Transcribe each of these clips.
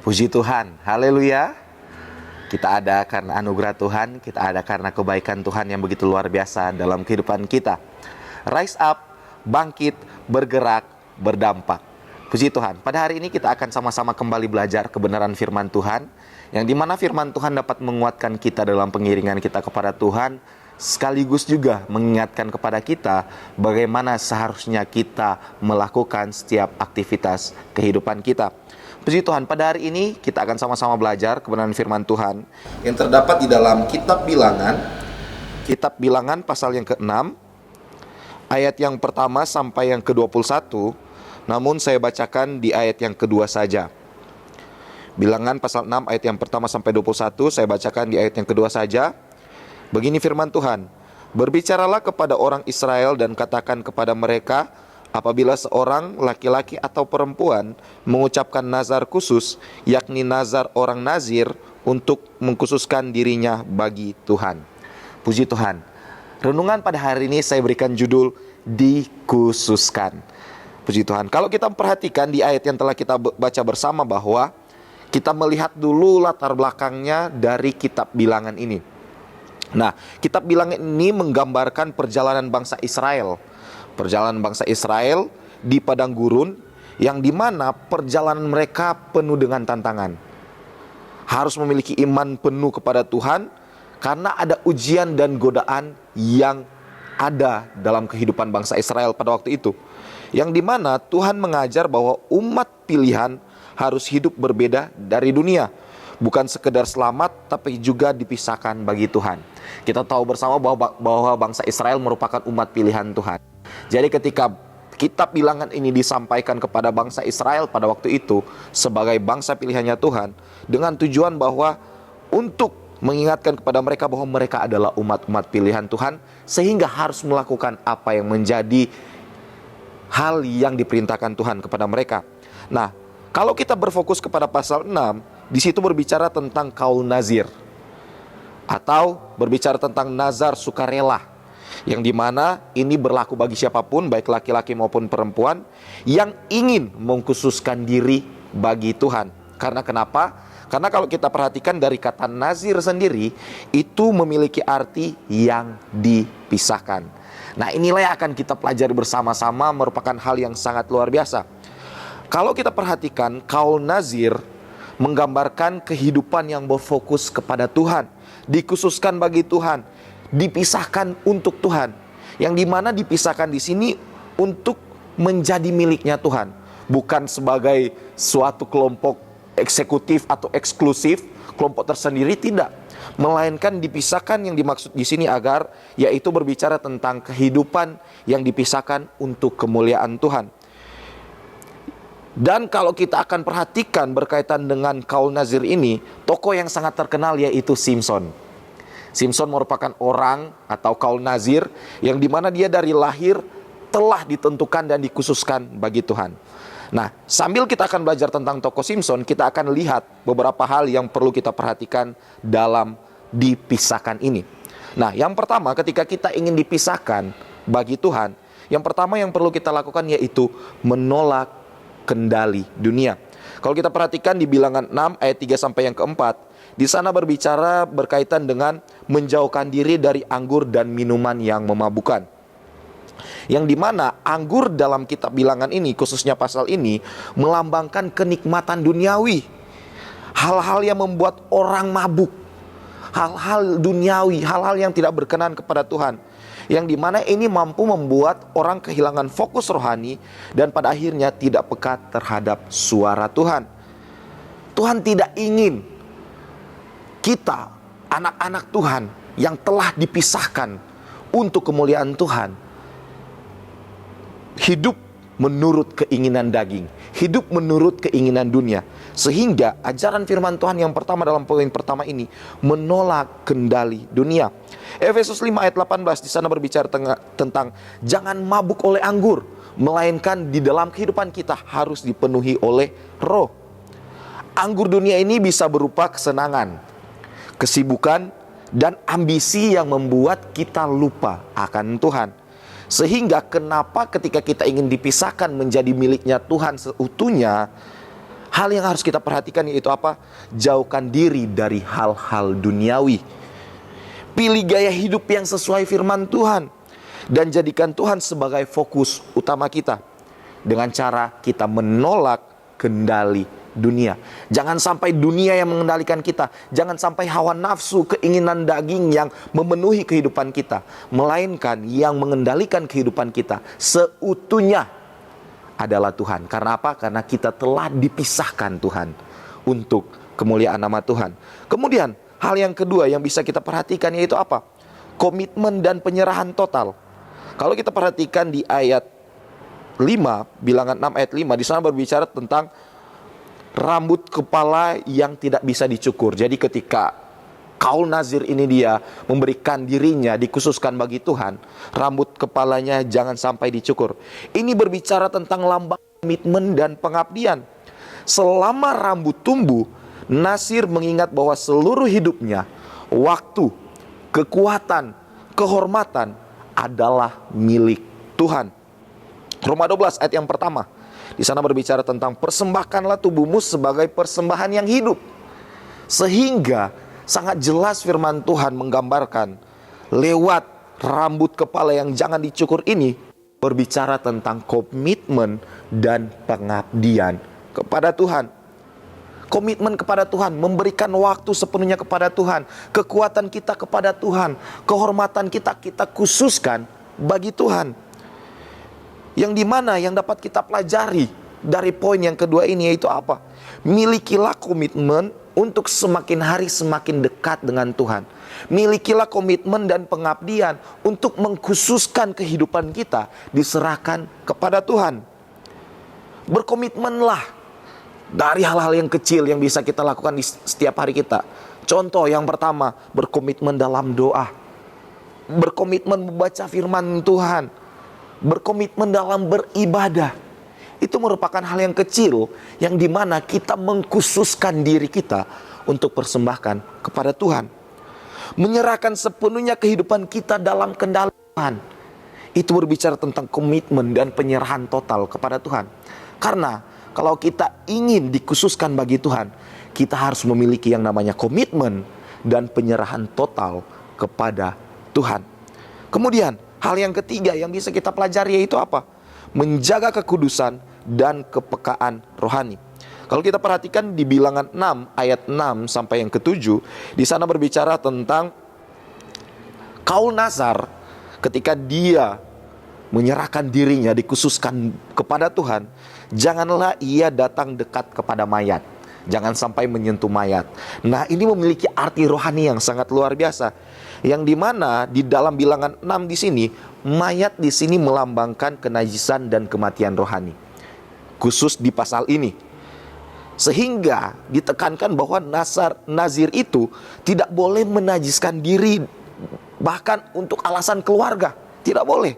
Puji Tuhan, haleluya. Kita ada karena anugerah Tuhan, kita ada karena kebaikan Tuhan yang begitu luar biasa dalam kehidupan kita. Rise up, bangkit, bergerak, berdampak. Puji Tuhan, pada hari ini kita akan sama-sama kembali belajar kebenaran firman Tuhan, yang dimana firman Tuhan dapat menguatkan kita dalam pengiringan kita kepada Tuhan, sekaligus juga mengingatkan kepada kita bagaimana seharusnya kita melakukan setiap aktivitas kehidupan kita. Puji Tuhan, pada hari ini kita akan sama-sama belajar kebenaran firman Tuhan yang terdapat di dalam Kitab Bilangan pasal yang ke-6, ayat yang pertama sampai yang ke-21, namun saya bacakan di ayat yang kedua saja. Bilangan pasal 6 ayat yang pertama sampai 21, saya bacakan di ayat yang kedua saja. Begini firman Tuhan, "Berbicaralah kepada orang Israel dan katakan kepada mereka, apabila seorang laki-laki atau perempuan mengucapkan nazar khusus, yakni nazar orang nazir untuk mengkhususkan dirinya bagi Tuhan." Puji Tuhan. Renungan pada hari ini saya berikan judul dikhususkan. Puji Tuhan. Kalau kita perhatikan di ayat yang telah kita baca bersama, bahwa kita melihat dulu latar belakangnya dari kitab Bilangan ini. Nah, kitab Bilangan ini menggambarkan perjalanan bangsa Israel. Perjalanan bangsa Israel di padang gurun, yang dimana perjalanan mereka penuh dengan tantangan. Harus memiliki iman penuh kepada Tuhan, karena ada ujian dan godaan yang ada dalam kehidupan bangsa Israel pada waktu itu. Yang dimana Tuhan mengajar bahwa umat pilihan harus hidup berbeda dari dunia. Bukan sekedar selamat, tapi juga dipisahkan bagi Tuhan. Kita tahu bersama bahwa bangsa Israel merupakan umat pilihan Tuhan. Jadi ketika kitab Bilangan ini disampaikan kepada bangsa Israel pada waktu itu sebagai bangsa pilihannya Tuhan, dengan tujuan bahwa untuk mengingatkan kepada mereka bahwa mereka adalah umat-umat pilihan Tuhan, sehingga harus melakukan apa yang menjadi hal yang diperintahkan Tuhan kepada mereka. Nah, kalau kita berfokus kepada pasal 6, di situ berbicara tentang kaul nazir, atau berbicara tentang nazar sukarela, yang dimana ini berlaku bagi siapapun, baik laki-laki maupun perempuan, yang ingin mengkhususkan diri bagi Tuhan. Karena kenapa? Karena kalau kita perhatikan dari kata nazir sendiri, itu memiliki arti yang dipisahkan. Nah, inilah yang akan kita pelajari bersama-sama, merupakan hal yang sangat luar biasa. Kalau kita perhatikan, kaul nazir menggambarkan kehidupan yang berfokus kepada Tuhan, dikhususkan bagi Tuhan, dipisahkan untuk Tuhan, yang dimana dipisahkan di sini untuk menjadi miliknya Tuhan, bukan sebagai suatu kelompok eksekutif atau eksklusif, kelompok tersendiri, tidak, melainkan dipisahkan yang dimaksud di sini agar yaitu berbicara tentang kehidupan yang dipisahkan untuk kemuliaan Tuhan. Dan kalau kita akan perhatikan berkaitan dengan kaul nazir ini, tokoh yang sangat terkenal yaitu Simson. Simson merupakan orang atau kaul nazir yang dimana dia dari lahir telah ditentukan dan dikhususkan bagi Tuhan. Nah, sambil kita akan belajar tentang tokoh Simson, kita akan lihat beberapa hal yang perlu kita perhatikan dalam dipisahkan ini. Nah, yang pertama, ketika kita ingin dipisahkan bagi Tuhan, yang pertama yang perlu kita lakukan yaitu menolak kendali dunia. Kalau kita perhatikan di Bilangan 6 ayat 3 sampai yang keempat, di sana berbicara berkaitan dengan menjauhkan diri dari anggur dan minuman yang memabukkan. Yang dimana anggur dalam kitab Bilangan ini, khususnya pasal ini, melambangkan kenikmatan duniawi. Hal-hal yang membuat orang mabuk, hal-hal duniawi, hal-hal yang tidak berkenan kepada Tuhan, yang dimana ini mampu membuat orang kehilangan fokus rohani dan pada akhirnya tidak peka terhadap suara Tuhan. Tuhan tidak ingin kita, anak-anak Tuhan yang telah dipisahkan untuk kemuliaan Tuhan, hidup menurut keinginan daging, hidup menurut keinginan dunia. Sehingga ajaran firman Tuhan yang pertama dalam poin pertama ini menolak kendali dunia. Efesus 5 ayat 18 di sana berbicara tentang jangan mabuk oleh anggur, melainkan di dalam kehidupan kita harus dipenuhi oleh roh. Anggur dunia ini bisa berupa kesenangan, kesibukan, dan ambisi yang membuat kita lupa akan Tuhan. Sehingga kenapa ketika kita ingin dipisahkan menjadi miliknya Tuhan seutuhnya, Hal yang harus kita perhatikan yaitu apa? Jauhkan diri dari hal-hal duniawi. Pilih gaya hidup yang sesuai firman Tuhan, dan jadikan Tuhan sebagai fokus utama kita, dengan cara kita menolak kendali dunia. Jangan sampai dunia yang mengendalikan kita. Jangan sampai hawa nafsu, keinginan daging yang memenuhi kehidupan kita. Melainkan yang mengendalikan kehidupan kita seutuhnya adalah Tuhan. Karena apa? Karena kita telah dipisahkan Tuhan untuk kemuliaan nama Tuhan. Kemudian hal yang kedua yang bisa kita perhatikan yaitu apa? Komitmen dan penyerahan total. Kalau kita perhatikan di ayat 5, bilangan 6 ayat 5, di sana berbicara tentang rambut kepala yang tidak bisa dicukur. Jadi ketika kaul nazir ini dia memberikan dirinya dikhususkan bagi Tuhan, rambut kepalanya jangan sampai dicukur. Ini berbicara tentang lambang komitmen dan pengabdian. Selama rambut tumbuh, nazir mengingat bahwa seluruh hidupnya, waktu, kekuatan, kehormatan adalah milik Tuhan. Roma 12 ayat yang pertama. Di sana berbicara tentang persembahkanlah tubuhmu sebagai persembahan yang hidup. Sehingga sangat jelas firman Tuhan menggambarkan lewat rambut kepala yang jangan dicukur ini berbicara tentang komitmen dan pengabdian kepada Tuhan. Komitmen kepada Tuhan, memberikan waktu sepenuhnya kepada Tuhan, kekuatan kita kepada Tuhan, kehormatan kita khususkan bagi Tuhan. Yang dimana yang dapat kita pelajari dari poin yang kedua ini yaitu apa? Milikilah komitmen untuk semakin hari semakin dekat dengan Tuhan. Milikilah komitmen dan pengabdian untuk mengkhususkan kehidupan kita diserahkan kepada Tuhan. Berkomitmenlah dari hal-hal yang kecil yang bisa kita lakukan di setiap hari kita. Contoh yang pertama, berkomitmen dalam doa. Berkomitmen membaca firman Tuhan. Berkomitmen dalam beribadah. Itu merupakan hal yang kecil yang dimana kita mengkhususkan diri kita untuk persembahkan kepada Tuhan. Menyerahkan sepenuhnya kehidupan kita dalam kendali Tuhan. Itu berbicara tentang komitmen dan penyerahan total kepada Tuhan. Karena kalau kita ingin dikhususkan bagi Tuhan, kita harus memiliki yang namanya komitmen dan penyerahan total kepada Tuhan. Kemudian hal yang ketiga yang bisa kita pelajari yaitu apa? Menjaga kekudusan dan kepekaan rohani. Kalau kita perhatikan di bilangan 6 ayat 6 sampai yang ke-7, di sana berbicara tentang kaul nazar ketika dia menyerahkan dirinya dikhususkan kepada Tuhan, janganlah ia datang dekat kepada mayat. Jangan sampai menyentuh mayat. Nah, ini memiliki arti rohani yang sangat luar biasa. Yang dimana di dalam bilangan 6 di sini, mayat di sini melambangkan kenajisan dan kematian rohani. Khusus di pasal ini. Sehingga ditekankan bahwa nazir itu tidak boleh menajiskan diri bahkan untuk alasan keluarga. Tidak boleh.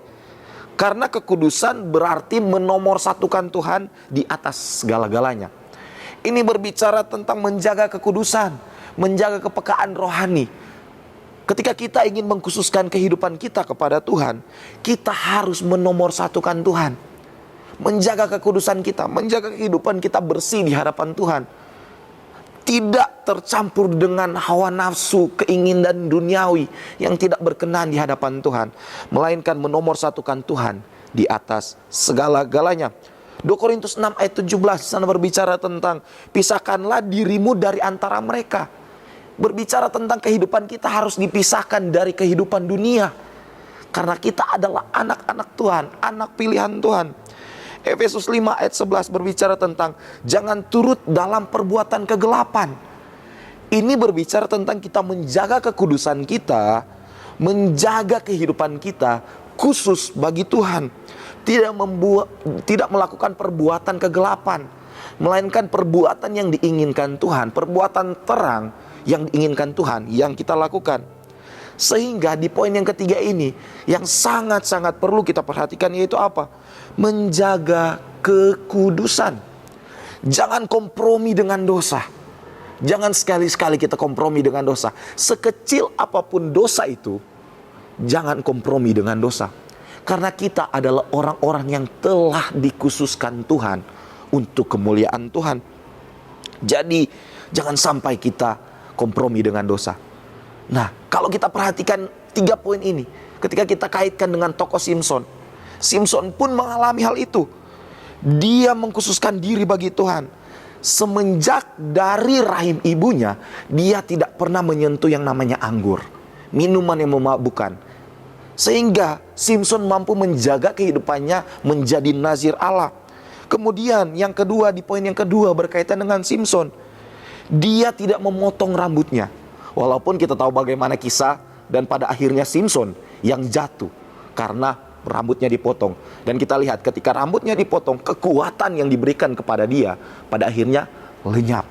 Karena kekudusan berarti menomorsatukan Tuhan di atas segala-galanya. Ini berbicara tentang menjaga kekudusan, menjaga kepekaan rohani. Ketika kita ingin mengkhususkan kehidupan kita kepada Tuhan, kita harus menomorsatukan Tuhan. Menjaga kekudusan kita, menjaga kehidupan kita bersih di hadapan Tuhan. Tidak tercampur dengan hawa nafsu, keinginan duniawi yang tidak berkenan di hadapan Tuhan. Melainkan menomorsatukan Tuhan di atas segala-galanya. 2 Korintus 6 ayat 17 sana berbicara tentang pisahkanlah dirimu dari antara mereka. Berbicara tentang kehidupan kita harus dipisahkan dari kehidupan dunia. Karena kita adalah anak-anak Tuhan, anak pilihan Tuhan. Efesus 5 ayat 11 berbicara tentang jangan turut dalam perbuatan kegelapan. Ini berbicara tentang kita menjaga kekudusan kita, menjaga kehidupan kita khusus bagi Tuhan. Tidak melakukan perbuatan kegelapan, melainkan perbuatan yang diinginkan Tuhan, perbuatan terang yang diinginkan Tuhan yang kita lakukan. Sehingga di poin yang ketiga ini yang sangat-sangat perlu kita perhatikan yaitu apa? Menjaga kekudusan. Jangan kompromi dengan dosa. Jangan sekali-sekali kita kompromi dengan dosa. Sekecil apapun dosa itu, jangan kompromi dengan dosa. Karena kita adalah orang-orang yang telah dikhususkan Tuhan untuk kemuliaan Tuhan. Jadi jangan sampai kita kompromi dengan dosa. Nah, kalau kita perhatikan 3 poin ini, ketika kita kaitkan dengan tokoh Simson, Simson pun mengalami hal itu. Dia mengkhususkan diri bagi Tuhan. Semenjak dari rahim ibunya, dia tidak pernah menyentuh yang namanya anggur, minuman yang memabukkan. Sehingga Simson mampu menjaga kehidupannya menjadi nazir Allah. Kemudian yang kedua, di poin yang kedua berkaitan dengan Simson, dia tidak memotong rambutnya. Walaupun kita tahu bagaimana kisah dan pada akhirnya Simson yang jatuh karena rambutnya dipotong. Dan kita lihat ketika rambutnya dipotong, kekuatan yang diberikan kepada dia pada akhirnya lenyap.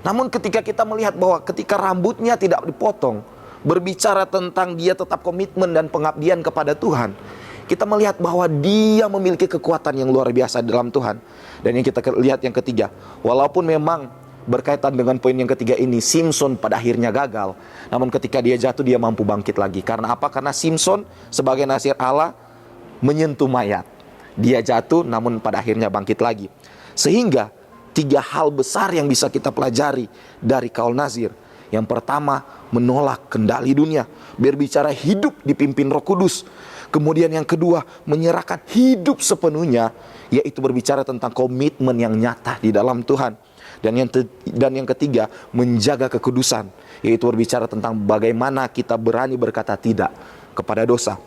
Namun ketika kita melihat bahwa ketika rambutnya tidak dipotong, berbicara tentang dia tetap komitmen dan pengabdian kepada Tuhan, kita melihat bahwa dia memiliki kekuatan yang luar biasa dalam Tuhan. Dan yang kita lihat yang ketiga, walaupun memang berkaitan dengan poin yang ketiga ini, Simson pada akhirnya gagal, namun ketika dia jatuh, dia mampu bangkit lagi. Karena apa? Karena Simson sebagai nazir Allah menyentuh mayat. Dia jatuh namun pada akhirnya bangkit lagi. Sehingga 3 hal besar yang bisa kita pelajari dari kaul nazir. Yang pertama, menolak kendali dunia, berbicara hidup dipimpin Roh Kudus. Kemudian yang kedua, menyerahkan hidup sepenuhnya, yaitu berbicara tentang komitmen yang nyata di dalam Tuhan. Dan yang ketiga, menjaga kekudusan, yaitu berbicara tentang bagaimana kita berani berkata tidak kepada dosa.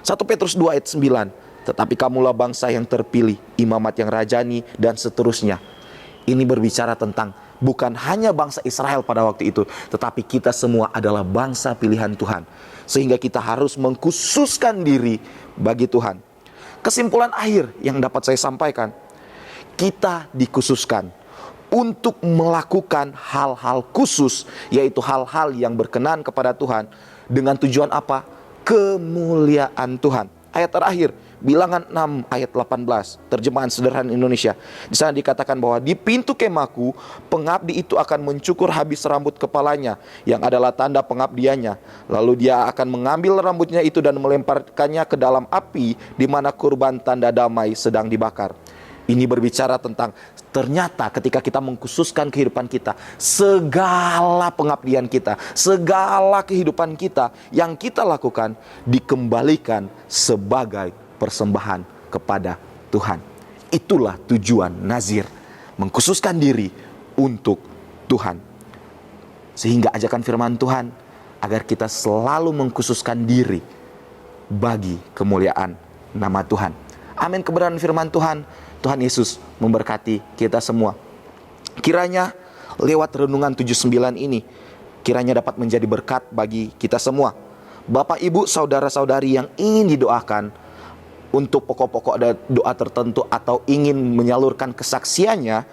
1 Petrus 2 ayat 9, tetapi kamulah bangsa yang terpilih, imamat yang rajani, dan seterusnya. Ini berbicara tentang bukan hanya bangsa Israel pada waktu itu, tetapi kita semua adalah bangsa pilihan Tuhan. Sehingga kita harus mengkhususkan diri bagi Tuhan. Kesimpulan akhir yang dapat saya sampaikan, kita dikhususkan untuk melakukan hal-hal khusus, yaitu hal-hal yang berkenan kepada Tuhan. Dengan tujuan apa? Kemuliaan Tuhan. Ayat terakhir, Bilangan 6 ayat 18, terjemahan sederhana Indonesia. Di sana dikatakan bahwa di pintu kemahku, pengabdi itu akan mencukur habis rambut kepalanya, yang adalah tanda pengabdiannya. Lalu dia akan mengambil rambutnya itu dan melemparkannya ke dalam api, di mana kurban tanda damai sedang dibakar. Ini berbicara tentang ternyata ketika kita mengkhususkan kehidupan kita, segala pengabdian kita, segala kehidupan kita yang kita lakukan dikembalikan sebagai persembahan kepada Tuhan. Itulah tujuan nazir, mengkhususkan diri untuk Tuhan. Sehingga ajakan firman Tuhan agar kita selalu mengkhususkan diri bagi kemuliaan nama Tuhan. Amin. Kebenaran firman Tuhan, Tuhan Yesus memberkati kita semua. Kiranya lewat renungan 79 ini, kiranya dapat menjadi berkat bagi kita semua. Bapak, Ibu, saudara-saudari yang ingin didoakan untuk pokok-pokok doa tertentu atau ingin menyalurkan kesaksiannya,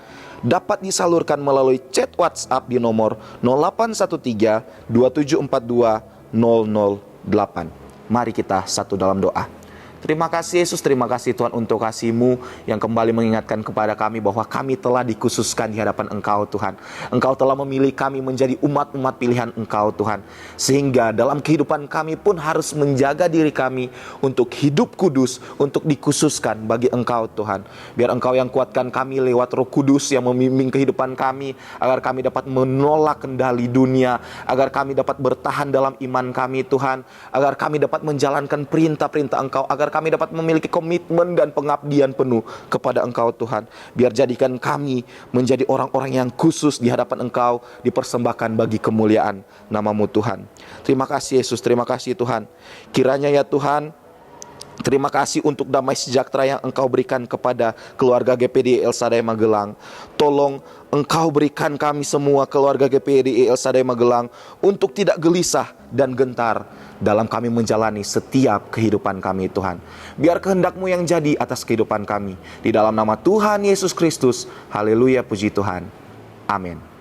dapat disalurkan melalui chat WhatsApp di nomor 0813 2742 008. Mari kita satu dalam doa. Terima kasih Yesus, terima kasih Tuhan untuk kasih-Mu yang kembali mengingatkan kepada kami bahwa kami telah dikhususkan di hadapan Engkau Tuhan. Engkau telah memilih kami menjadi umat-umat pilihan Engkau Tuhan. Sehingga dalam kehidupan kami pun harus menjaga diri kami untuk hidup kudus, untuk dikhususkan bagi Engkau Tuhan. Biar Engkau yang kuatkan kami lewat Roh Kudus yang membimbing kehidupan kami, agar kami dapat menolak kendali dunia, agar kami dapat bertahan dalam iman kami Tuhan, agar kami dapat menjalankan perintah-perintah Engkau, agar kami dapat memiliki komitmen dan pengabdian penuh kepada Engkau Tuhan. Biar jadikan kami menjadi orang-orang yang khusus di hadapan Engkau, dipersembahkan bagi kemuliaan nama-Mu Tuhan. Terima kasih Yesus, terima kasih Tuhan. Kiranya ya Tuhan, terima kasih untuk damai sejahtera yang Engkau berikan kepada keluarga GPD El Shaddai Magelang. Tolong Engkau berikan kami semua keluarga GPD El Shaddai Magelang untuk tidak gelisah dan gentar dalam kami menjalani setiap kehidupan kami Tuhan. Biar kehendak-Mu yang jadi atas kehidupan kami. Di dalam nama Tuhan Yesus Kristus. Haleluya, puji Tuhan. Amin.